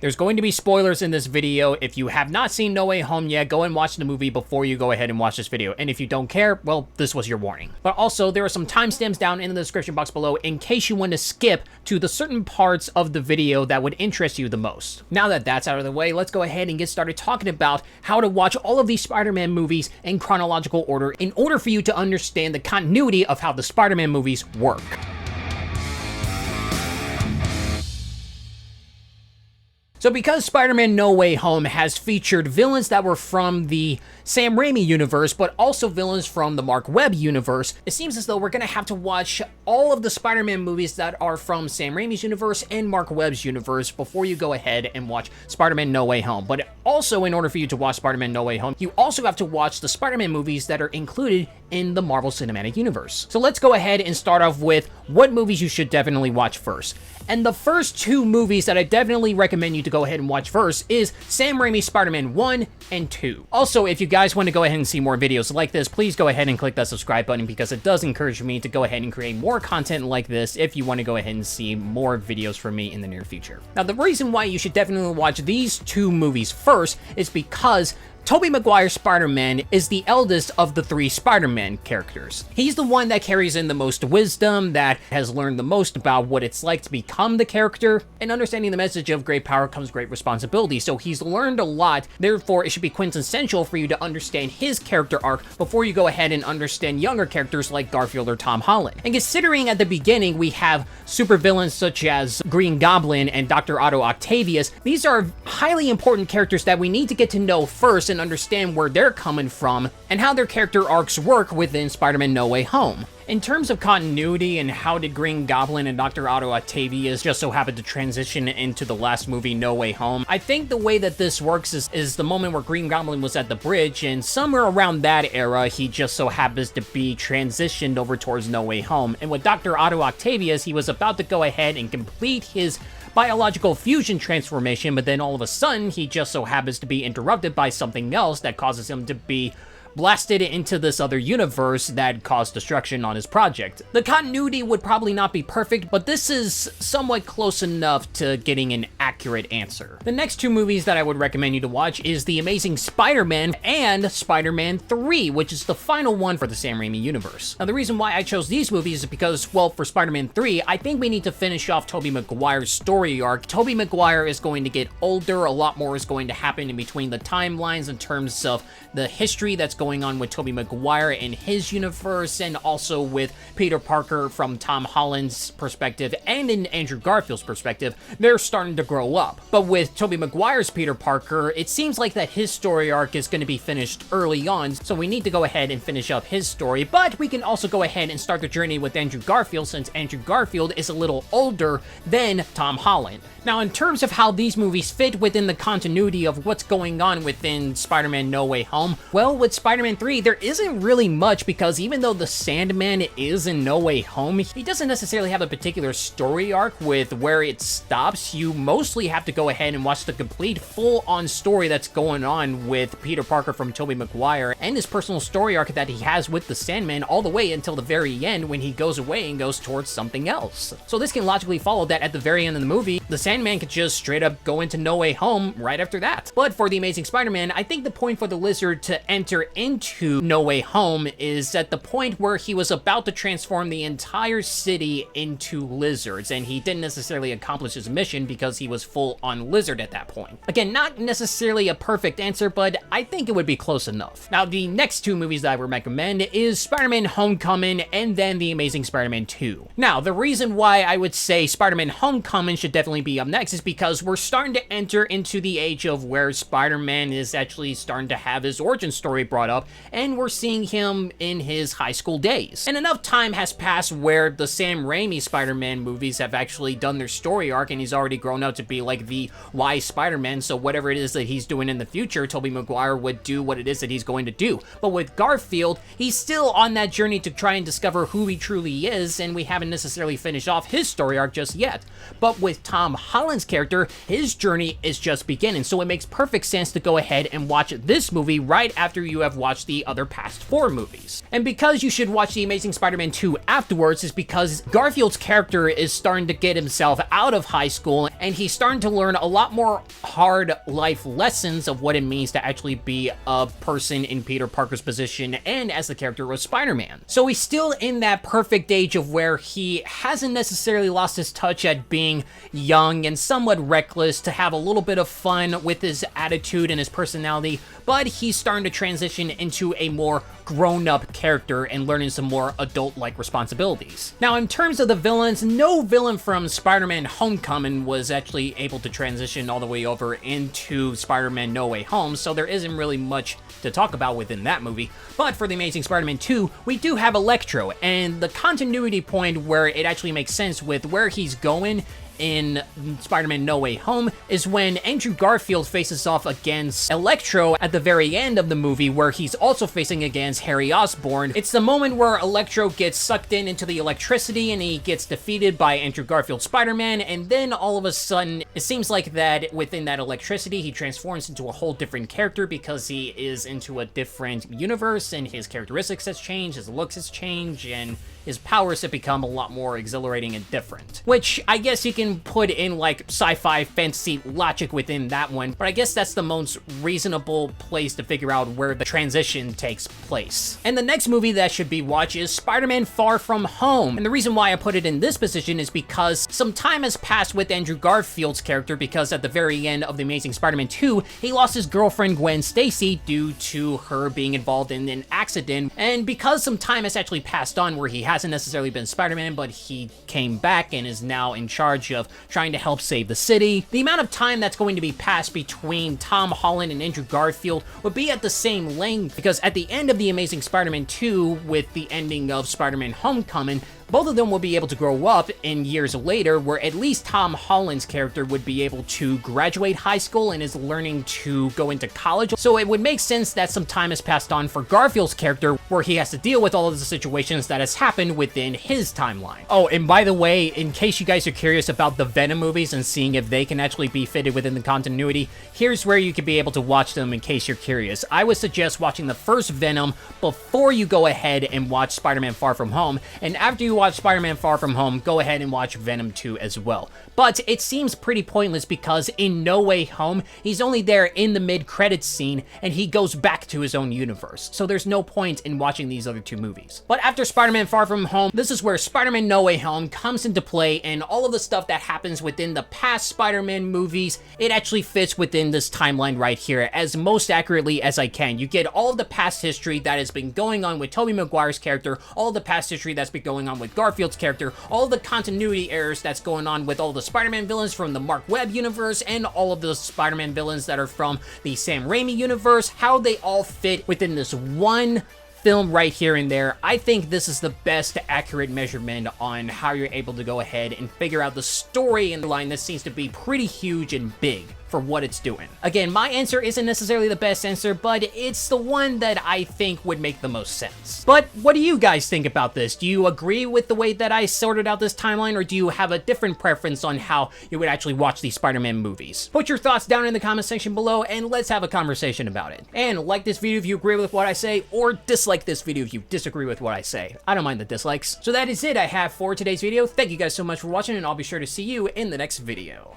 There's going to be spoilers in this video. If you have not seen No Way Home yet, go and watch the movie before you go ahead and watch this video. And if you don't care, well, this was your warning. But also, there are some timestamps down in the description box below in case you want to skip to the certain parts of the video that would interest you the most. Now that that's out of the way, let's go ahead and get started talking about how to watch all of these Spider-Man movies in chronological order in order for you to understand the continuity of how the Spider-Man movies work. So because Spider-Man No Way Home has featured villains that were from the Sam Raimi universe, but also villains from the Marc Webb universe, it seems as though we're going to have to watch all of the Spider-Man movies that are from Sam Raimi's universe and Marc Webb's universe before you go ahead and watch Spider-Man No Way Home. But also, in order for you to watch Spider-Man No Way Home, you also have to watch the Spider-Man movies that are included in the Marvel Cinematic Universe. So let's go ahead and start off with what movies you should definitely watch first. And the first two movies that I definitely recommend you to go ahead and watch first is Sam Raimi's Spider-Man 1 and 2. Also, if you guys want to go ahead and see more videos like this, please go ahead and click that subscribe button because it does encourage me to go ahead and create more content like this if you want to go ahead and see more videos from me in the near future. Now, the reason why you should definitely watch these two movies first is because Tobey Maguire's Spider-Man is the eldest of the three Spider-Man characters. He's the one that carries in the most wisdom, that has learned the most about what it's like to become the character, and understanding the message of great power comes great responsibility. So he's learned a lot, therefore it should be quintessential for you to understand his character arc before you go ahead and understand younger characters like Garfield or Tom Holland. And considering at the beginning we have supervillains such as Green Goblin and Dr. Otto Octavius, these are highly important characters that we need to get to know first and understand where they're coming from and how their character arcs work within Spider-Man No Way Home. In terms of continuity and how did Green Goblin and Dr. Otto Octavius just so happen to transition into the last movie, No Way Home, I think the way that this works is the moment where Green Goblin was at the bridge, and somewhere around that era, he just so happens to be transitioned over towards No Way Home. And with Dr. Otto Octavius, he was about to go ahead and complete his biological fusion transformation, but then all of a sudden, he just so happens to be interrupted by something else that causes him to be blasted into this other universe that caused destruction on his project. The continuity would probably not be perfect, but this is somewhat close enough to getting an accurate answer. The next two movies that I would recommend you to watch is The Amazing Spider-Man and Spider-Man 3, which is the final one for the Sam Raimi universe. Now, the reason why I chose these movies is because, well, for Spider-Man 3, I think we need to finish off Tobey Maguire's story arc. Tobey Maguire is going to get older, a lot more is going to happen in between the timelines in terms of the history that's going on with Tobey Maguire in his universe, and also with Peter Parker from Tom Holland's perspective and in Andrew Garfield's perspective. They're starting to grow up. But with Tobey Maguire's Peter Parker, it seems like that his story arc is going to be finished early on, so we need to go ahead and finish up his story. But we can also go ahead and start the journey with Andrew Garfield, since Andrew Garfield is a little older than Tom Holland. Now, in terms of how these movies fit within the continuity of what's going on within Spider-Man No Way Home, well, with Spider-Man 3, there isn't really much, because even though the Sandman is in No Way Home, he doesn't necessarily have a particular story arc with where it stops. You mostly have to go ahead and watch the complete full-on story that's going on with Peter Parker from Tobey Maguire and his personal story arc that he has with the Sandman all the way until the very end when he goes away and goes towards something else. So this can logically follow that at the very end of the movie, the Sandman could just straight up go into No Way Home right after that. But for The Amazing Spider-Man, I think the point for the Lizard to enter into No Way Home is at the point where he was about to transform the entire city into lizards, and he didn't necessarily accomplish his mission because he was full-on lizard at that point. Again, not necessarily a perfect answer, but I think it would be close enough. Now, the next two movies that I would recommend is Spider-Man Homecoming and then The Amazing Spider-Man 2. Now, the reason why I would say Spider-Man Homecoming should definitely be up next is because we're starting to enter into the age of where Spider-Man is actually starting to have his origin story brought up, and we're seeing him in his high school days. And enough time has passed where the Sam Raimi Spider-Man movies have actually done their story arc, and he's already grown up to be like the wise Spider-Man, so whatever it is that he's doing in the future, Tobey Maguire would do what it is that he's going to do. But with Garfield, he's still on that journey to try and discover who he truly is, and we haven't necessarily finished off his story arc just yet. But with Tom Tom Holland's character, his journey is just beginning, so it makes perfect sense to go ahead and watch this movie right after you have watched the other past 4 movies. And because you should watch The Amazing Spider-Man 2 afterwards is because Garfield's character is starting to get himself out of high school, and he's starting to learn a lot more hard life lessons of what it means to actually be a person in Peter Parker's position and as the character of Spider-Man. So he's still in that perfect age of where he hasn't necessarily lost his touch at being young and somewhat reckless, to have a little bit of fun with his attitude and his personality, but he's starting to transition into a more grown-up character and learning some more adult-like responsibilities. Now, in terms of the villains, no villain from Spider-Man Homecoming was actually able to transition all the way over into Spider-Man No Way Home, so there isn't really much to talk about within that movie. But for The Amazing Spider-Man 2, we do have Electro, and the continuity point where it actually makes sense with where he's going in Spider-Man No Way Home is when Andrew Garfield faces off against Electro at the very end of the movie, where he's also facing against Harry Osborn. It's the moment where Electro gets sucked into the electricity and he gets defeated by Andrew Garfield's Spider-Man, and then all of a sudden it seems like that within that electricity he transforms into a whole different character because he is into a different universe and his characteristics has changed, his looks has changed, and his powers have become a lot more exhilarating and different. Which I guess you can put in like sci-fi fantasy logic within that one, but I guess that's the most reasonable place to figure out where the transition takes place. And the next movie that should be watched is Spider-Man Far From Home. And the reason why I put it in this position is because some time has passed with Andrew Garfield's character, because at the very end of The Amazing Spider-Man 2, he lost his girlfriend Gwen Stacy due to her being involved in an accident. And because some time has actually passed on where he hasn't necessarily been Spider-Man, but he came back and is now in charge of trying to help save the city, the amount of time that's going to be passed between Tom Holland and Andrew Garfield would be at the same length, because at the end of The Amazing Spider-Man 2, with the ending of Spider-Man Homecoming, both of them will be able to grow up in years later, where at least Tom Holland's character would be able to graduate high school and is learning to go into college. So it would make sense that some time has passed on for Garfield's character, where he has to deal with all of the situations that has happened within his timeline. Oh, and by the way, in case you guys are curious about the Venom movies and seeing if they can actually be fitted within the continuity, here's where you could be able to watch them in case you're curious. I would suggest watching the first Venom before you go ahead and watch Spider-Man Far From Home, and after you watch Spider-Man Far From Home, go ahead and watch Venom 2 as well. But it seems pretty pointless because in No Way Home, he's only there in the mid-credits scene and he goes back to his own universe. So there's no point in watching these other 2 movies. But after Spider-Man Far From Home, this is where Spider-Man No Way Home comes into play, and all of the stuff that happens within the past Spider-Man movies, it actually fits within this timeline right here as most accurately as I can. You get all of the past history that has been going on with Tobey Maguire's character, all the past history that's been going on with Garfield's character, all the continuity errors that's going on with all the Spider-Man villains from the Marc Webb Universe, and all of the Spider-Man villains that are from the Sam Raimi Universe, how they all fit within this one film right here and there. I think this is the best accurate measurement on how you're able to go ahead and figure out the story in the line that seems to be pretty huge and big for what it's doing. Again, my answer isn't necessarily the best answer, but it's the one that I think would make the most sense. But what do you guys think about this? Do you agree with the way that I sorted out this timeline, or do you have a different preference on how you would actually watch these Spider-Man movies? Put your thoughts down in the comment section below and let's have a conversation about it. And like this video if you agree with what I say, or dislike this video if you disagree with what I say. I don't mind the dislikes. So that is it I have for today's video. Thank you guys so much for watching, and I'll be sure to see you in the next video.